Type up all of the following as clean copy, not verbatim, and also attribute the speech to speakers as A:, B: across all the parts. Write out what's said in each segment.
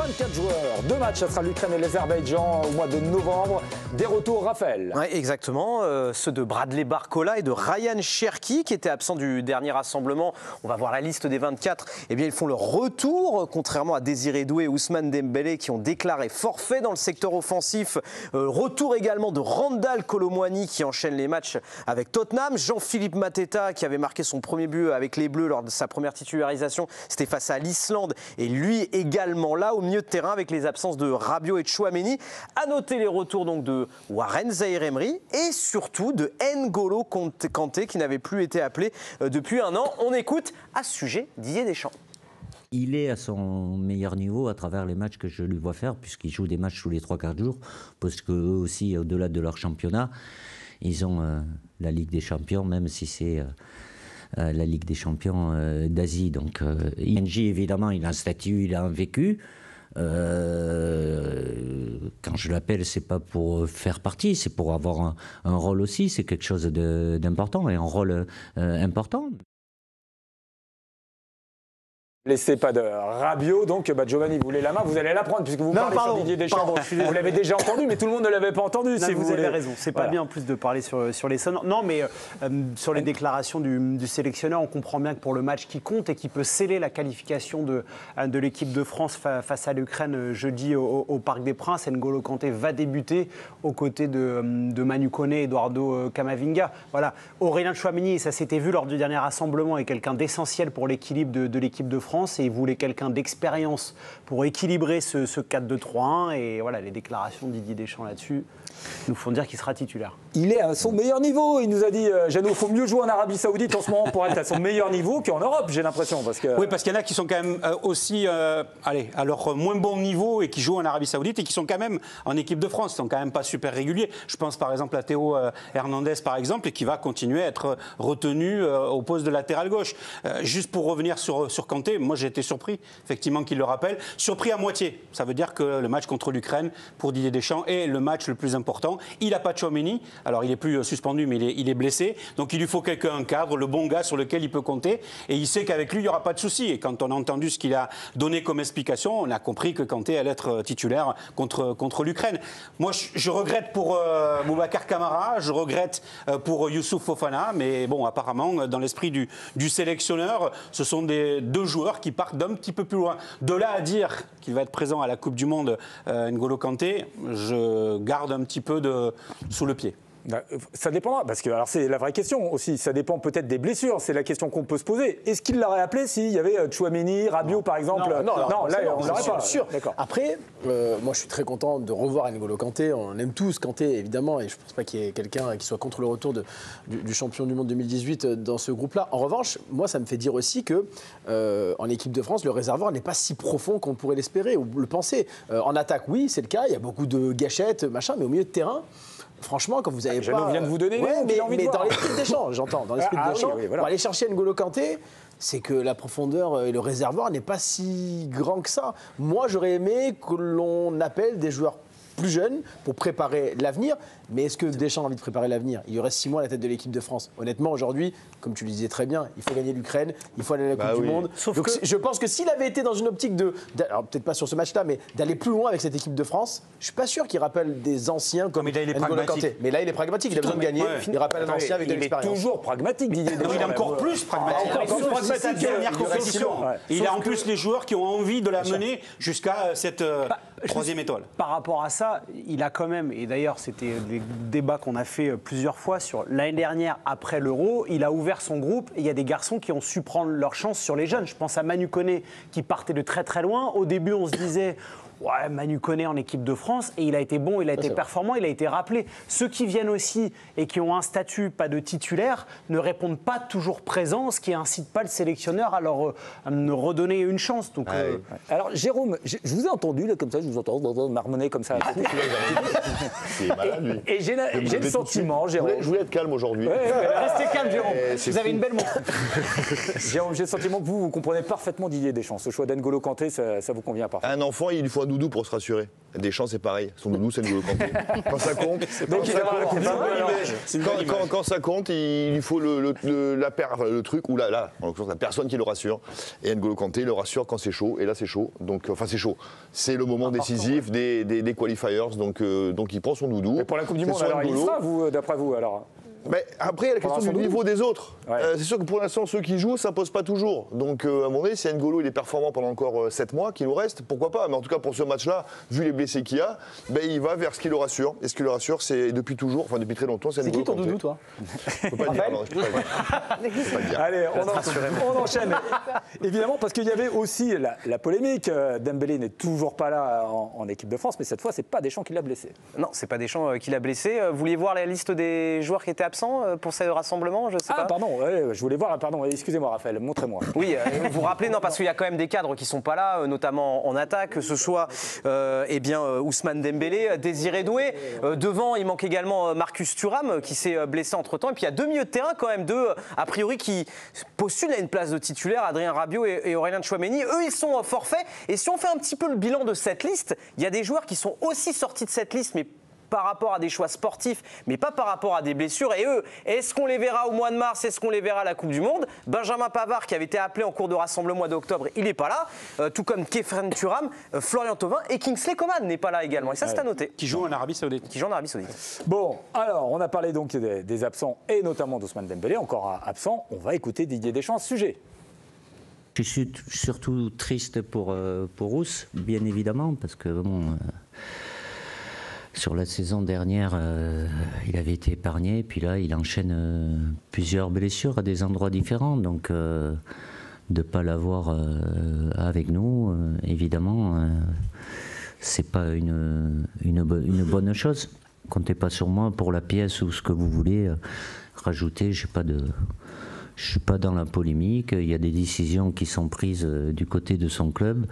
A: 24 joueurs, 2 matchs, ça sera l'Ukraine et l'Azerbaïdjan au mois de novembre. Des retours, Raphaël.
B: Ouais, exactement, ceux de Bradley Barcola et de Ryan Cherki qui étaient absents du dernier rassemblement. On va voir la liste des 24. Eh bien, ils font leur retour, contrairement à Désiré Doué et Ousmane Dembélé qui ont déclaré forfait dans le secteur offensif. Retour également de Randal Kolo Muani qui enchaîne les matchs avec Tottenham. Jean-Philippe Mateta qui avait marqué son premier but avec les Bleus lors de sa première titularisation. C'était face à l'Islande et lui également là au milieu de terrain avec les absences de Rabiot et de Tchouaméni. À noter les retours donc de Warren Zaïre-Emery et surtout de N'Golo Kanté qui n'avait plus été appelé depuis un an. On écoute à ce sujet Didier Deschamps.
C: Il est à son meilleur niveau à travers les matchs que je lui vois faire, puisqu'il joue des matchs tous les 3-4 jours, parce qu'eux aussi, au-delà de leur championnat, ils ont la Ligue des Champions, même si c'est la Ligue des Champions d'Asie. Donc, ING, évidemment, il a un statut, il a un vécu. Quand je l'appelle, c'est pas pour faire partie, c'est pour avoir un rôle aussi. C'est quelque chose d'important et un rôle important.
A: Laissez pas de Rabiot, donc Giovanni, vous voulez la main, vous allez la prendre puisque vous parlez sur Didier Deschamps. Vous l'avez déjà entendu, mais tout le monde ne l'avait pas entendu.
D: Non, vous avez raison, c'est pas bien en plus de parler sur les sons. Non, mais sur les déclarations du sélectionneur, on comprend bien que pour le match qui compte et qui peut sceller la qualification de l'équipe de France face à l'Ukraine jeudi au Parc des Princes, N'Golo Kanté va débuter aux côtés de Manu Koné et Eduardo Camavinga. Voilà, Aurélien Tchouaméni, ça s'était vu lors du dernier rassemblement, est quelqu'un d'essentiel pour l'équilibre de l'équipe de France. Et il voulait quelqu'un d'expérience pour équilibrer ce 4-2-3-1. Et voilà, les déclarations de Didier Deschamps là-dessus nous font dire qu'il sera titulaire.
A: Il est à son meilleur niveau. Il nous a dit, Jeannot, il faut mieux jouer en Arabie Saoudite en ce moment pour être à son meilleur niveau qu'en Europe, j'ai l'impression.
E: Oui, parce qu'il y en a qui sont quand même aussi à leur moins bon niveau et qui jouent en Arabie Saoudite et qui sont quand même en équipe de France. Ils sont quand même pas super réguliers. Je pense par exemple à Théo Hernandez, par exemple, et qui va continuer à être retenu au poste de latéral gauche. Juste pour revenir sur Kanté, moi j'ai été surpris, effectivement, qu'il le rappelle. Surpris à moitié. Ça veut dire que le match contre l'Ukraine, pour Didier Deschamps, est le match le plus important. Il n'a pas Tchouaméni. Alors, il n'est plus suspendu, mais il est blessé. Donc, il lui faut quelqu'un, un cadre, le bon gars sur lequel il peut compter. Et il sait qu'avec lui, il n'y aura pas de souci. Et quand on a entendu ce qu'il a donné comme explication, on a compris que Kanté allait être titulaire contre l'Ukraine. Moi, je regrette pour Boubacar Kamara, je regrette pour Youssouf Fofana. Mais bon, apparemment, dans l'esprit du sélectionneur, ce sont deux joueurs qui partent d'un petit peu plus loin. De là à dire qu'il va être présent à la Coupe du Monde, N'Golo Kanté, je garde un petit peu sous le pied.
A: Ça dépendra, parce que alors c'est la vraie question aussi, ça dépend peut-être des blessures, c'est la question qu'on peut se poser. Est-ce qu'il l'aurait appelé s'il y avait Tchouaméni, Rabiot par exemple? Non, là on l'aurait pas.
F: Sûr. Après, moi je suis très content de revoir N'Golo Kanté, on aime tous Kanté évidemment, et je ne pense pas qu'il y ait quelqu'un qui soit contre le retour du champion du monde 2018 dans ce groupe-là. En revanche, moi ça me fait dire aussi que en équipe de France, le réservoir n'est pas si profond qu'on pourrait l'espérer ou le penser. En attaque, oui, c'est le cas, il y a beaucoup de gâchettes, machin, mais au milieu de terrain, franchement, quand vous avez
A: Jeannot vient de vous donner
F: mais dans l'esprit d'échange, j'entends. Dans l'esprit d'échange, voilà. Pour aller chercher N'Golo Kanté, c'est que la profondeur et le réservoir n'est pas si grand que ça. Moi, j'aurais aimé que l'on appelle des joueurs plus jeunes pour préparer l'avenir. Mais est-ce que Deschamps a envie de préparer l'avenir? Il y aurait 6 mois à la tête de l'équipe de France. Honnêtement, aujourd'hui, comme tu le disais très bien, il faut gagner l'Ukraine, il faut aller à la Coupe du Monde. Donc, je pense que s'il avait été dans une optique alors peut-être pas sur ce match-là, mais d'aller plus loin avec cette équipe de France, je suis pas sûr qu'il rappelle des anciens comme N'Golo Kanté. Mais là, il est pragmatique, il a besoin de gagner. Il rappelle un ancien avec de l'expérience.
A: Il est toujours pragmatique, Didier Deschamps.
E: Il est encore plus pragmatique. C'est la dernière compétition. Il a en plus les joueurs qui ont envie de la mener jusqu'à cette troisième étoile.
D: Par rapport à ça, il a quand même, et d'ailleurs c'était des débats qu'on a fait plusieurs fois sur l'année dernière après l'Euro, il a ouvert son groupe et il y a des garçons qui ont su prendre leur chance sur les jeunes. Je pense à Manu Koné qui partait de très très loin. Au début on se disait ouais, Manu Koné en équipe de France et il a été bon, il a été performant, il a été rappelé. Ceux qui viennent aussi et qui ont un statut pas de titulaire ne répondent pas toujours présents, ce qui incite pas le sélectionneur à leur redonner une chance. Donc,
A: Alors Jérôme, je vous ai entendu là, comme ça, je vous entends marmonner comme ça. Et j'ai le sentiment, Jérôme.
G: Je voulais être calme aujourd'hui.
D: Restez calme, Jérôme. Vous avez une belle montre.
A: Jérôme, j'ai le sentiment que vous comprenez parfaitement Didier Deschamps. Ce choix d'N'Golo Kanté, ça vous convient pas.
G: Un enfant, il lui faut un doudou pour se rassurer. Deschamps, c'est pareil. Son doudou, c'est N'Golo Kanté. Quand ça compte, quand ça compte, il lui faut le truc, ou là, en l'occurrence, la personne qui le rassure. Et N'Golo Kanté le rassure quand c'est chaud. Et là, c'est chaud. Donc, enfin, c'est chaud. C'est le moment décisif des qualifiers. Donc, il prend son doudou.
A: Mais pour la Coupe du Monde, alors, il sera, d'après vous, alors
G: Mais après, il y a la question du niveau des autres. Ouais. C'est sûr que pour l'instant, ceux qui jouent, ça ne pose pas toujours. Donc, à un moment donné, si N'Golo il est performant pendant encore 7 mois, qu'il nous reste, pourquoi pas. Mais en tout cas, pour ce match-là, vu les blessés qu'il y a, il va vers ce qui le rassure. Et ce qui le rassure, c'est depuis toujours, enfin depuis très longtemps, c'est N'Golo.
F: C'est qui ton doudou, toi?
G: Je peux pas le dire, non, je peux pas le dire.
A: Allez, on enchaîne. Évidemment, parce qu'il y avait aussi la polémique. Dembélé n'est toujours pas là en équipe de France, mais cette fois, c'est pas Deschamps qui l'a blessé.
B: Non, c'est pas Deschamps qui l'a blessé. Vous vouliez voir la liste des joueurs qui étaient absents pour ce rassemblement, je sais pas.
A: Ah pardon, je voulais voir, pardon, excusez-moi Raphaël, montrez-moi.
B: Oui, vous vous rappelez, non, parce qu'il y a quand même des cadres qui sont pas là, notamment en attaque, que ce soit Ousmane Dembélé, Désiré Doué. Devant, il manque également Marcus Thuram qui s'est blessé entre-temps. Et puis il y a 2 milieux de terrain quand même, a priori, qui postulent à une place de titulaire, Adrien Rabiot et Aurélien Tchouaméni. Eux, ils sont forfaits. Et si on fait un petit peu le bilan de cette liste, il y a des joueurs qui sont aussi sortis de cette liste, mais par rapport à des choix sportifs, mais pas par rapport à des blessures. Et eux, est-ce qu'on les verra au mois de mars? Est-ce qu'on les verra à la Coupe du Monde? Benjamin Pavard, qui avait été appelé en cours de rassemblement au mois d'octobre, il n'est pas là. Tout comme Kefren Thuram, Florian Thauvin et Kingsley Coman n'est pas là également. Et ça, c'est à noter.
E: Qui joue en Arabie Saoudite.
B: Qui joue en Arabie Saoudite.
A: Bon, alors, on a parlé donc des absents, et notamment d'Ousmane Dembélé, encore absent. On va écouter Didier Deschamps à ce sujet.
C: Je suis surtout triste pour Ous, bien évidemment, parce que bon... Sur la saison dernière, il avait été épargné, puis là, il enchaîne plusieurs blessures à des endroits différents. Donc, de ne pas l'avoir avec nous, évidemment, c'est pas une bonne chose. Comptez pas sur moi pour la pièce ou ce que vous voulez rajouter. Je suis pas dans la polémique. Il y a des décisions qui sont prises du côté de son club,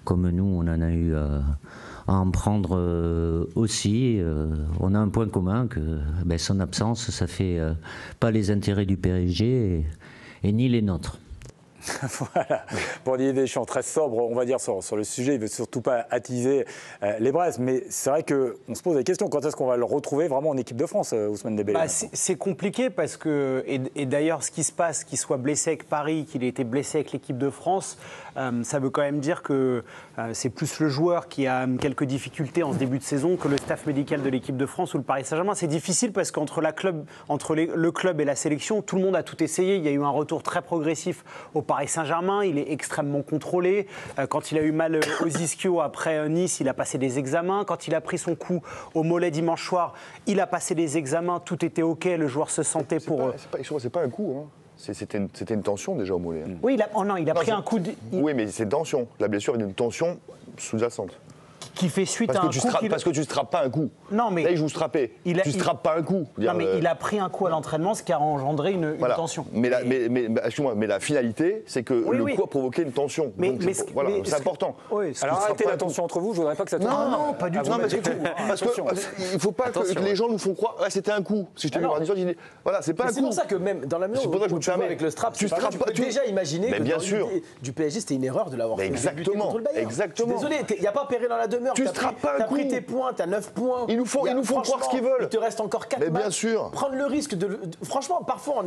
C: comme nous, on en a eu à en prendre aussi. On a un point commun, que son absence, ça fait pas les intérêts du PSG et ni les nôtres.
A: Voilà, pour Didier Deschamps, très sobre, on va dire, sur le sujet. Il ne veut surtout pas attiser les braises. Mais c'est vrai qu'on se pose la question, quand est-ce qu'on va le retrouver vraiment en équipe de France, Ousmane Dembélé?
D: C'est compliqué parce que, et d'ailleurs, ce qui se passe, qu'il soit blessé avec Paris, qu'il ait été blessé avec l'équipe de France, ça veut quand même dire que c'est plus le joueur qui a quelques difficultés en ce début de saison que le staff médical de l'équipe de France ou le Paris Saint-Germain. C'est difficile parce qu'entre le club et la sélection, tout le monde a tout essayé. Il y a eu un retour très progressif au Paris Saint-Germain, il est extrêmement contrôlé. Quand il a eu mal aux ischios après Nice, il a passé des examens. Quand il a pris son coup au mollet dimanche soir, il a passé des examens. Tout était OK, le joueur se sentait pour...
G: C'est pas un coup, hein. C'était une tension déjà au mollet. Hein.
D: Oui, il a pris un coup...
G: Oui, mais c'est une tension. La blessure est une tension sous-jacente.
D: Qui fait suite à un coup...
G: Parce que tu ne strappes pas un coup.
D: Non, mais...
G: Là, il joue strappé. Tu ne strappes pas un coup.
D: Non, mais il a pris un coup à l'entraînement, ce qui a engendré une tension.
G: Mais la finalité, c'est que le coup a provoqué une tension. C'est important.
A: Alors arrêtez la tension entre vous, je ne voudrais pas que ça tourne.
D: Non, pas du tout.
G: Parce qu'il ne faut pas que les gens nous font croire que c'était un coup. Si je t'ai vu voir une voilà, c'est pas un coup.
F: C'est pour ça que même dans la mesure où tu avec le strap, tu peux déjà imaginer que dans l'idée du PSG, c'était une erreur de l'avoir fait.
G: Exactement.
F: Désolé, il n'y a pas péril dans la demeure.
G: Tu strappes pas un coup.
F: T'as pris tes points, t'as 9 points.
G: Ils nous font croire ce qu'ils veulent.
F: Il te reste encore 4 matchs.
G: Mais bien sûr.
F: Prendre le risque de... Franchement, parfois,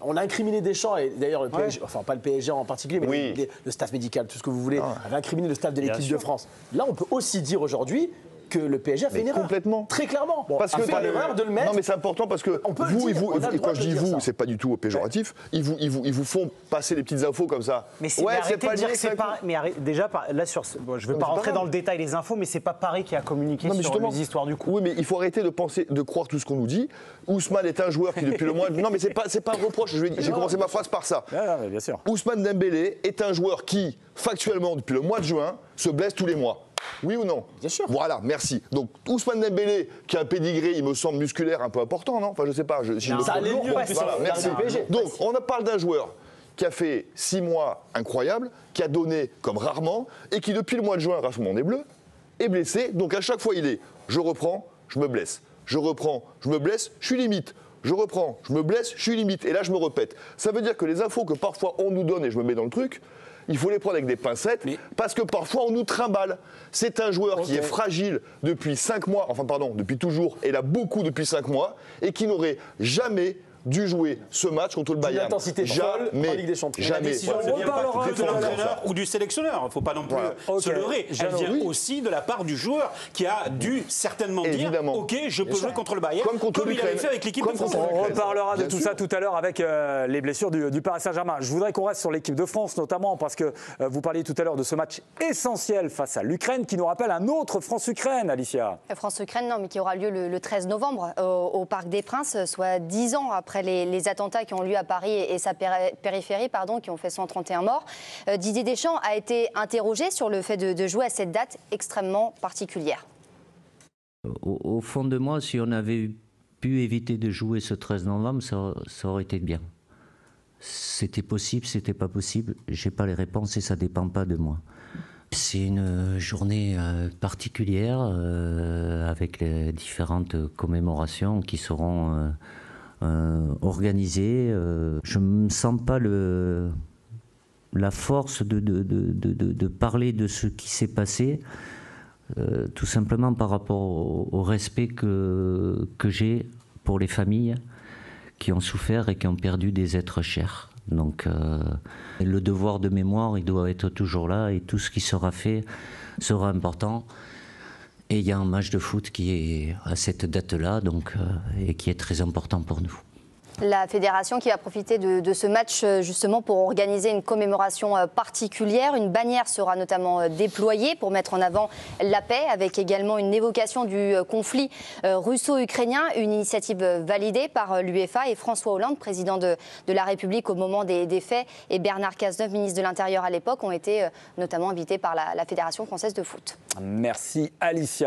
F: on a incriminé Deschamps, et d'ailleurs le PSG, enfin pas le PSG en particulier, mais le staff médical, tout ce que vous voulez, avait incriminé le staff de l'équipe de France. Là, on peut aussi dire aujourd'hui que le PSG a fait une erreur.
G: Complètement.
F: Très clairement.
G: Parce que
F: pas l'erreur de le mettre.
G: Non, mais c'est important parce que quand je dis vous, c'est pas du tout péjoratif. Ils vous font passer des petites infos comme ça.
D: Mais c'est pas dire que c'est pas. Mais déjà, là, je veux pas rentrer dans le détail des infos, mais c'est pas Paris qui a communiqué sur les histoires du coup.
G: Oui, mais il faut arrêter de croire tout ce qu'on nous dit. Ousmane est un joueur qui depuis le mois. Non, mais c'est pas un reproche. J'ai commencé ma phrase par ça.
A: Bien sûr.
G: Ousmane Dembélé est un joueur qui, factuellement, depuis le mois de juin, se blesse tous les mois. Oui ou non?
F: Bien sûr.
G: Voilà, merci. Donc Ousmane Dembélé, qui a un pédigré, il me semble, musculaire un peu important, non? Enfin, je sais pas.
F: Ça allait mieux.
G: Voilà, merci. Donc, on parle d'un joueur qui a fait 6 mois incroyables, qui a donné comme rarement, et qui, depuis le mois de juin, Rassemblement des Bleus, est blessé. Donc, à chaque fois, il est je reprends, je me blesse. Je reprends, je me blesse, je suis limite. Je reprends, je me blesse, je suis limite. Et là, je me répète. Ça veut dire que les infos que parfois on nous donne, et je me mets dans le truc, il faut les prendre avec des pincettes, parce que parfois on nous trimballe. C'est un joueur qui est fragile depuis 5 mois, enfin pardon, depuis toujours, et là beaucoup depuis 5 mois, et qui n'aurait jamais dû jouer ce match contre le Bayern.
F: L'intensité folle en Ligue des Champions.
G: Jamais.
E: La décision ne vient pas de l'entraîneur ou du sélectionneur. Il ne faut pas non plus se leurrer. Elle vient aussi de la part du joueur qui a dû certainement dire « Ok, je peux jouer contre le Bayern », comme il avait fait avec l'équipe de France.
A: On reparlera de tout ça tout à l'heure avec les blessures du Paris Saint-Germain. Je voudrais qu'on reste sur l'équipe de France, notamment parce que vous parliez tout à l'heure de ce match essentiel face à l'Ukraine qui nous rappelle un autre France-Ukraine, Alicia.
H: France-Ukraine, non, mais qui aura lieu le 13 novembre au Parc des Princes, soit 10 ans après les attentats qui ont lieu à Paris et sa périphérie, qui ont fait 131 morts. Didier Deschamps a été interrogé sur le fait de jouer à cette date extrêmement particulière.
C: Au fond de moi, si on avait pu éviter de jouer ce 13 novembre, ça aurait été bien. C'était possible, c'était pas possible. J'ai pas les réponses et ça dépend pas de moi. C'est une journée particulière avec les différentes commémorations qui seront organisées. Je ne me sens pas la force de parler de ce qui s'est passé, tout simplement par rapport au respect que j'ai pour les familles qui ont souffert et qui ont perdu des êtres chers. Donc le devoir de mémoire, il doit être toujours là et tout ce qui sera fait sera important. Et il y a un match de foot qui est à cette date-là et qui est très important pour nous.
H: La fédération qui va profiter de ce match justement pour organiser une commémoration particulière. Une bannière sera notamment déployée pour mettre en avant la paix, avec également une évocation du conflit russo-ukrainien, une initiative validée par l'UEFA et François Hollande, président de la République au moment des faits, et Bernard Cazeneuve, ministre de l'Intérieur à l'époque, ont été notamment invités par la Fédération française de foot.
A: Merci Alicia.